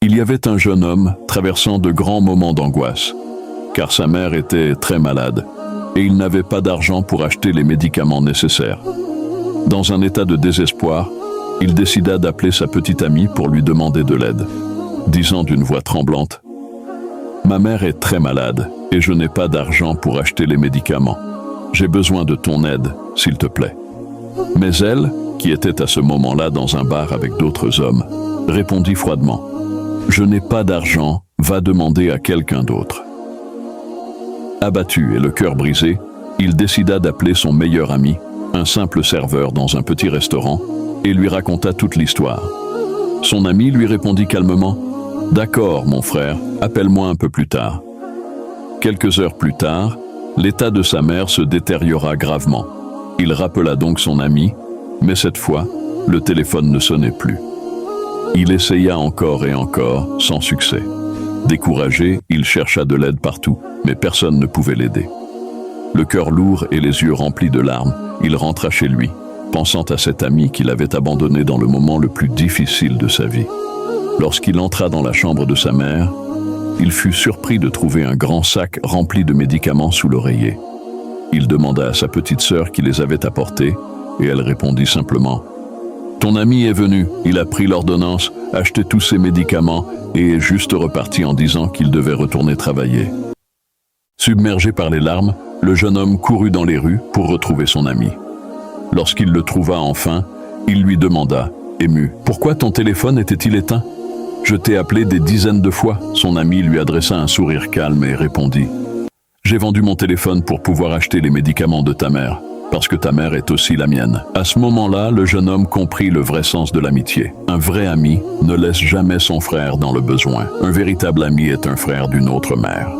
Il y avait un jeune homme traversant de grands moments d'angoisse, car sa mère était très malade et il n'avait pas d'argent pour acheter les médicaments nécessaires. Dans un état de désespoir, il décida d'appeler sa petite amie pour lui demander de l'aide, disant d'une voix tremblante « Ma mère est très malade et je n'ai pas d'argent pour acheter les médicaments. J'ai besoin de ton aide, s'il te plaît. » Mais elle, qui était à ce moment-là dans un bar avec d'autres hommes, répondit froidement « Je n'ai pas d'argent, va demander à quelqu'un d'autre. » Abattu et le cœur brisé, il décida d'appeler son meilleur ami, un simple serveur dans un petit restaurant, et lui raconta toute l'histoire. Son ami lui répondit calmement « D'accord, mon frère, appelle-moi un peu plus tard. » Quelques heures plus tard, l'état de sa mère se détériora gravement. Il rappela donc son ami, mais cette fois, le téléphone ne sonnait plus. Il essaya encore et encore, sans succès. Découragé, il chercha de l'aide partout, mais personne ne pouvait l'aider. Le cœur lourd et les yeux remplis de larmes, il rentra chez lui, pensant à cet ami qu'il avait abandonné dans le moment le plus difficile de sa vie. Lorsqu'il entra dans la chambre de sa mère, il fut surpris de trouver un grand sac rempli de médicaments sous l'oreiller. Il demanda à sa petite sœur qui les avait apportés, et elle répondit simplement « Ton ami est venu, il a pris l'ordonnance, acheté tous ses médicaments et est juste reparti en disant qu'il devait retourner travailler. » Submergé par les larmes, le jeune homme courut dans les rues pour retrouver son ami. Lorsqu'il le trouva enfin, il lui demanda, ému, « Pourquoi ton téléphone était-il éteint ? Je t'ai appelé des dizaines de fois. » Son ami lui adressa un sourire calme et répondit, « J'ai vendu mon téléphone pour pouvoir acheter les médicaments de ta mère, parce que ta mère est aussi la mienne. » À ce moment-là, le jeune homme comprit le vrai sens de l'amitié. Un vrai ami ne laisse jamais son frère dans le besoin. Un véritable ami est un frère d'une autre mère.